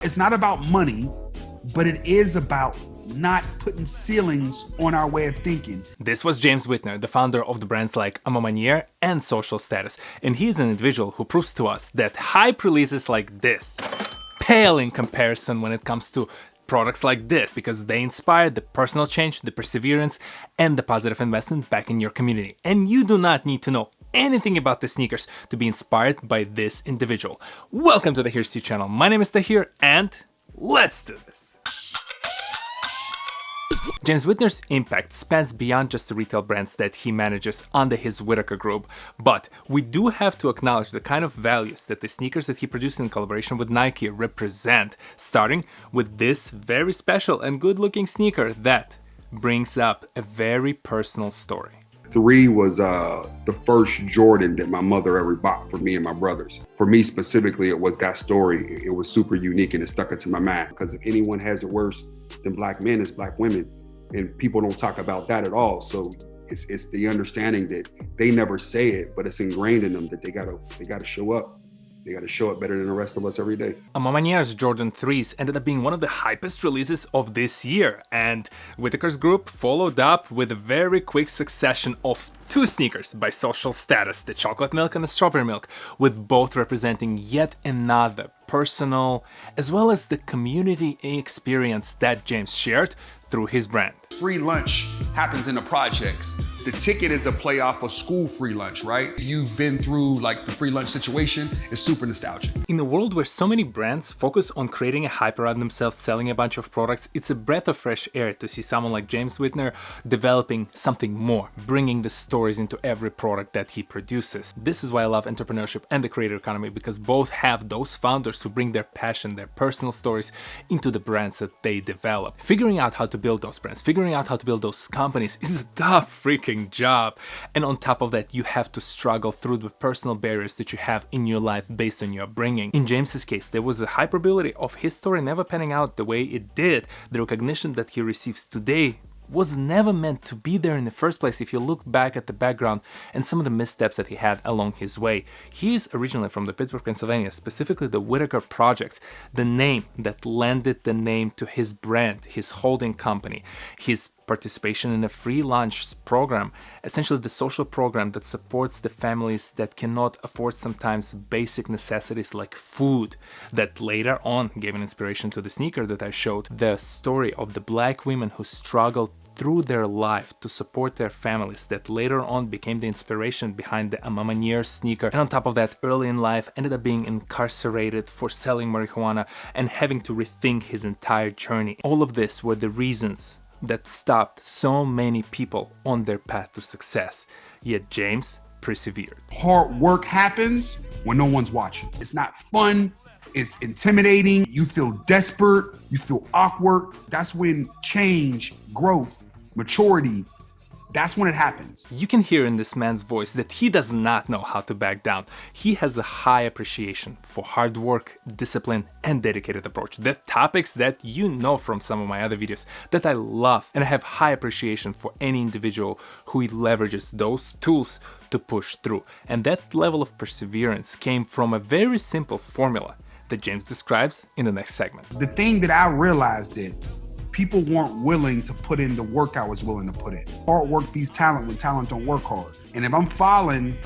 It's not about money, but it is about not putting ceilings on our way of thinking. This was James Whitner, the founder of the brands like A Ma Maniere and Social Status, and he is an individual who proves to us that hype releases like this pale in comparison when it comes to products like this, because they inspire the personal change, the perseverance, and the positive investment back in your community. And you do not need to know anything about the sneakers to be inspired by this individual. Welcome to the TohirT channel. My name is TohirT, and let's do this. James Whitner's impact spans beyond just the retail brands that he manages under his Whitaker group, but we do have to acknowledge the kind of values that the sneakers that he produced in collaboration with Nike represent, starting with this very special and good-looking sneaker that brings up a very personal story. 3 was the first Jordan that my mother ever bought for me and my brothers. For me specifically, it was that story. It was super unique and it stuck into my mind, because if anyone has it worse than black men, it's black women. And people don't talk about that at all. So it's the understanding that they never say it, but it's ingrained in them that they gotta show up. They gotta show up better than the rest of us every day. A Ma Maniere's Jordan 3s ended up being one of the hypest releases of this year, and Whitaker's group followed up with a very quick succession of 2 sneakers by Social Status, the chocolate milk and the strawberry milk, with both representing yet another personal as well as the community experience that James shared through his brand. Free lunch happens in the projects. The ticket is a play off of school free lunch, right? You've been through like the free lunch situation. It's super nostalgic. In a world where so many brands focus on creating a hype around themselves, selling a bunch of products, it's a breath of fresh air to see someone like James Whitner developing something more, bringing the stories into every product that he produces. This is why I love entrepreneurship and the creator economy, because both have those founders who bring their passion, their personal stories into the brands that they develop. Figuring out how to build those brands, figuring out how to build those companies is a tough freaking job. And on top of that, you have to struggle through the personal barriers that you have in your life based on your upbringing. In James's case, there was a high probability of his story never panning out the way it did. The recognition that he receives today was never meant to be there in the first place if you look back at the background and some of the missteps that he had along his way. He is originally from the Pittsburgh, Pennsylvania, specifically the Whitaker Projects, the name that lended the name to his brand, his holding company, his participation in a free lunch program, essentially the social program that supports the families that cannot afford sometimes basic necessities like food, that later on gave an inspiration to the sneaker that I showed, the story of the black women who struggled through their life to support their families, that later on became the inspiration behind the A Ma Maniere sneaker, and on top of that, early in life ended up being incarcerated for selling marijuana and having to rethink his entire journey. All of this were the reasons that stopped so many people on their path to success, yet James persevered. Hard work happens when no one's watching. It's not fun. It's intimidating. You feel desperate. You feel awkward. That's when change, growth, maturity, that's when it happens. You can hear in this man's voice that he does not know how to back down. He has a high appreciation for hard work, discipline, and dedicated approach. The topics that you know from some of my other videos that I love, and I have high appreciation for any individual who leverages those tools to push through. And that level of perseverance came from a very simple formula that James describes in the next segment. The thing that I realized that people weren't willing to put in the work I was willing to put in. Hard work beats talent when talent don't work hard. And if I'm falling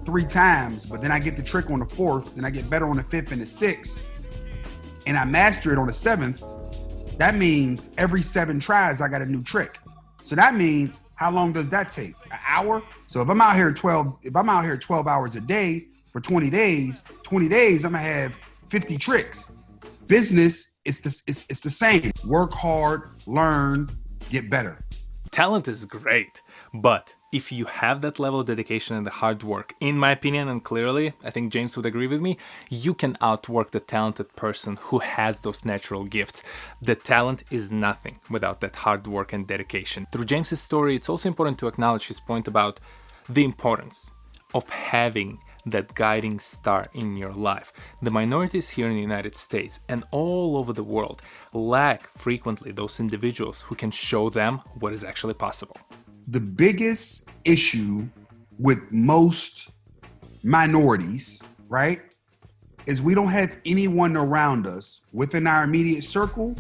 3 times, but then I get the trick on the 4th, then I get better on the 5th and the 6th, and I master it on the 7th, that means every 7 tries, I got a new trick. So that means, how long does that take? An hour? So if I'm out here 12 hours a day for 20 days, I'm gonna have 50 tricks. Business, it's the same. Work hard, learn, get better. Talent is great, but if you have that level of dedication and the hard work, in my opinion, and clearly, I think James would agree with me, you can outwork the talented person who has those natural gifts. The talent is nothing without that hard work and dedication. Through James's story, it's also important to acknowledge his point about the importance of having that guiding star in your life. The minorities here in the United States and all over the world lack frequently those individuals who can show them what is actually possible. The biggest issue with most minorities, right, is we don't have anyone around us within our immediate circle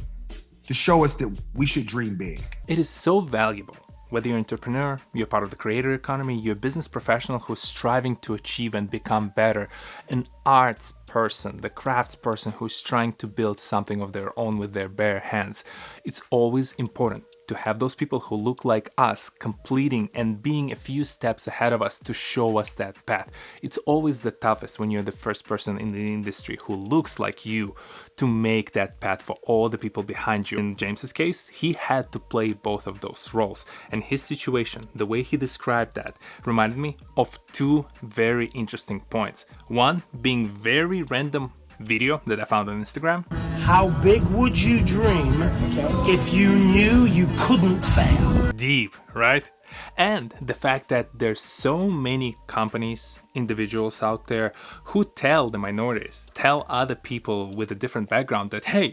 to show us that we should dream big. It is so valuable. Whether you're an entrepreneur, you're part of the creator economy, you're a business professional who's striving to achieve and become better, an arts person, the crafts person who's trying to build something of their own with their bare hands. It's always important to have those people who look like us completing and being a few steps ahead of us to show us that path. It's always the toughest when you're the first person in the industry who looks like you to make that path for all the people behind you. In James's case, he had to play both of those roles, and his situation, the way he described that, reminded me of two very interesting points. One being very random video that I found on Instagram. How big would you dream if you knew you couldn't fail? Deep, right? And the fact that there's so many companies, individuals out there who tell the minorities, tell other people with a different background that, hey,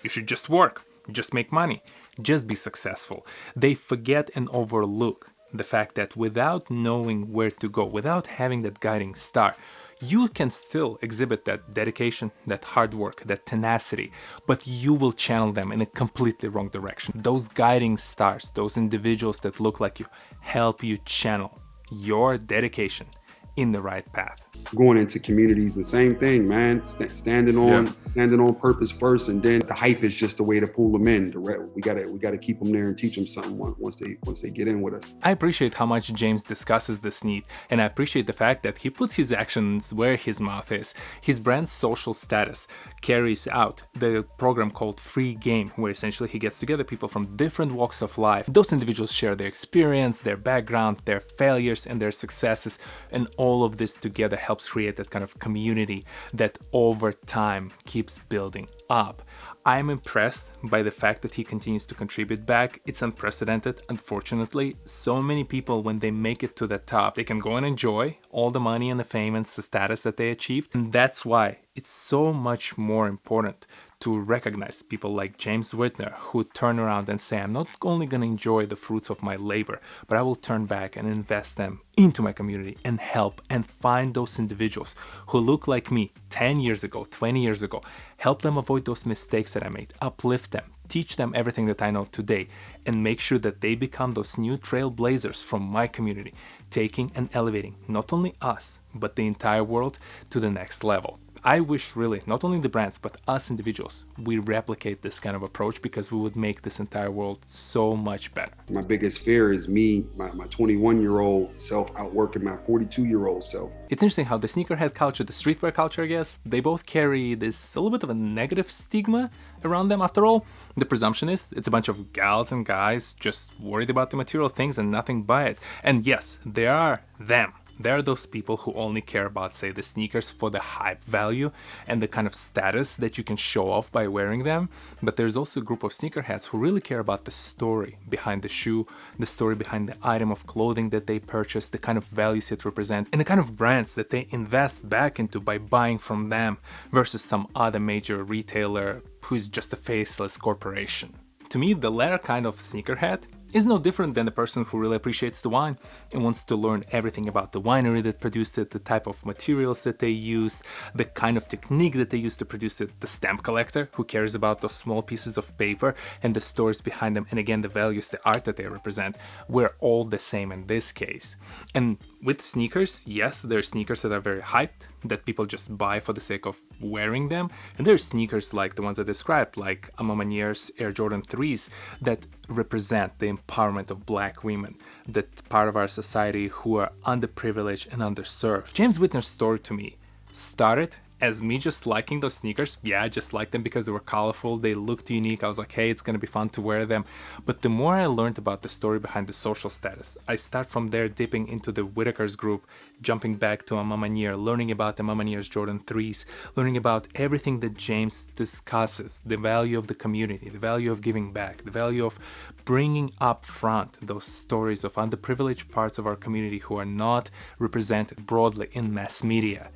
you should just work, just make money, just be successful. They forget and overlook the fact that without knowing where to go, without having that guiding star, you can still exhibit that dedication, that hard work, that tenacity, but you will channel them in a completely wrong direction. Those guiding stars, those individuals that look like you, help you channel your dedication in the right path. Going into communities, the same thing, man. Standing on purpose first, and then the hype is just a way to pull them in. We gotta keep them there and teach them something once they get in with us. I appreciate how much James discusses this need, and I appreciate the fact that he puts his actions where his mouth is. His brand's social status carries out the program called Free Game, where essentially he gets together people from different walks of life. Those individuals share their experience, their background, their failures, and their successes, and all of this together helps create that kind of community that over time keeps building up. I'm impressed by the fact that he continues to contribute back. It's unprecedented, unfortunately. So many people, when they make it to the top, they can go and enjoy all the money and the fame and the status that they achieved. And that's why it's so much more important to recognize people like James Whitner, who turn around and say, I'm not only going to enjoy the fruits of my labor, but I will turn back and invest them into my community and help and find those individuals who look like me 10 years ago, 20 years ago, help them avoid those mistakes that I made, uplift them, teach them everything that I know today, and make sure that they become those new trailblazers from my community, taking and elevating not only us, but the entire world to the next level. I wish really, not only the brands, but us individuals, we replicate this kind of approach, because we would make this entire world so much better. My biggest fear is me, my 21-year-old self outworking my 42-year-old self. It's interesting how the sneakerhead culture, the streetwear culture, I guess, they both carry this a little bit of a negative stigma around them. After all, the presumption is it's a bunch of gals and guys just worried about the material things and nothing by it. And yes, there are them. There are those people who only care about, say, the sneakers for the hype value and the kind of status that you can show off by wearing them. But there's also a group of sneakerheads who really care about the story behind the shoe, the story behind the item of clothing that they purchase, the kind of values it represents, and the kind of brands that they invest back into by buying from them versus some other major retailer who is just a faceless corporation. To me, the latter kind of sneakerhead is no different than the person who really appreciates the wine and wants to learn everything about the winery that produced it, the type of materials that they use, the kind of technique that they use to produce it, the stamp collector who cares about those small pieces of paper and the stories behind them, and again, the values, the art that they represent. We're all the same in this case. And with sneakers, yes, there are sneakers that are very hyped, that people just buy for the sake of wearing them. And there are sneakers like the ones I described, like A Ma Maniere's Air Jordan 3s, that represent the empowerment of Black women, that part of our society who are underprivileged and underserved. James Whitner's story to me started as me just liking those sneakers. Yeah, I just liked them because they were colorful, they looked unique. I was like, hey, it's gonna be fun to wear them. But the more I learned about the story behind the social status, I start from there dipping into the Whitaker's group, jumping back to A Ma Maniere, learning about the A Ma Maniere's Jordan 3s, learning about everything that James discusses, the value of the community, the value of giving back, the value of bringing up front those stories of underprivileged parts of our community who are not represented broadly in mass media.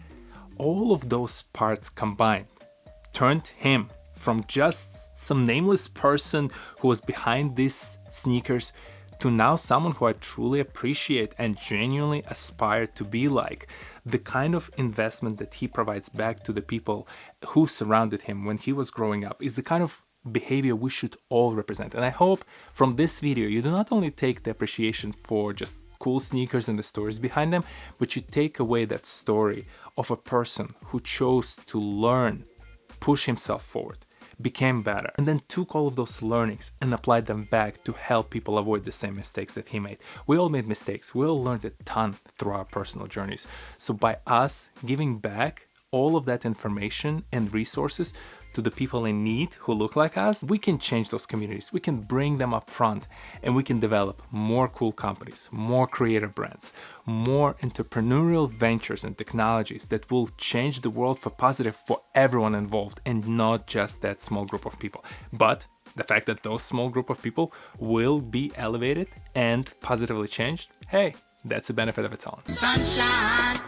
All of those parts combined turned him from just some nameless person who was behind these sneakers to now someone who I truly appreciate and genuinely aspire to be like. The kind of investment that he provides back to the people who surrounded him when he was growing up is the kind of behavior we should all represent. And I hope from this video you do not only take the appreciation for just cool sneakers and the stories behind them, but you take away that story of a person who chose to learn, push himself forward, became better, and then took all of those learnings and applied them back to help people avoid the same mistakes that he made. We all made mistakes. We all learned a ton through our personal journeys. So by us giving back all of that information and resources to the people in need who look like us, we can change those communities. We can bring them up front, and we can develop more cool companies, more creative brands, more entrepreneurial ventures and technologies that will change the world for positive for everyone involved, and not just that small group of people. But the fact that those small group of people will be elevated and positively changed, hey, that's a benefit of its own. Sunshine.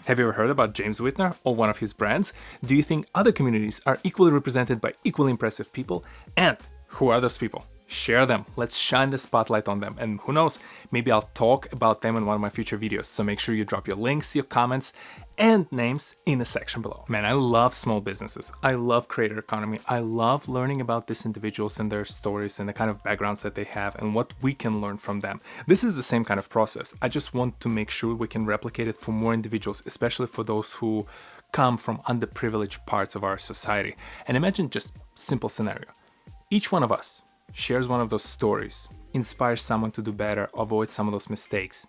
Have you ever heard about James Whitner or one of his brands? Do you think other communities are equally represented by equally impressive people? And who are those people? Share them. Let's shine the spotlight on them. And who knows, maybe I'll talk about them in one of my future videos. So make sure you drop your links, your comments, and names in the section below. Man, I love small businesses. I love creator economy. I love learning about these individuals and their stories and the kind of backgrounds that they have and what we can learn from them. This is the same kind of process. I just want to make sure we can replicate it for more individuals, especially for those who come from underprivileged parts of our society. And imagine just simple scenario. Each one of us shares one of those stories, inspires someone to do better, avoid some of those mistakes.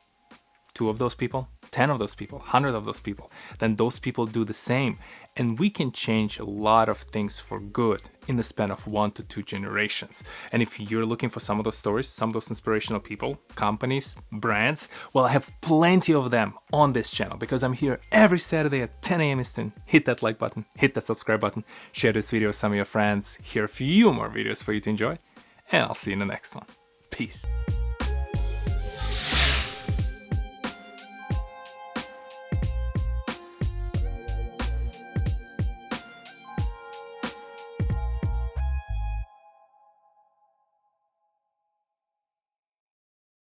2 of those people, 10 of those people, 100 of those people, then those people do the same. And we can change a lot of things for good in the span of 1 to 2 generations. And if you're looking for some of those stories, some of those inspirational people, companies, brands, well, I have plenty of them on this channel because I'm here every Saturday at 10 a.m. Eastern. Hit that like button, hit that subscribe button, share this video with some of your friends. Here are a few more videos for you to enjoy. And I'll see you in the next one. Peace.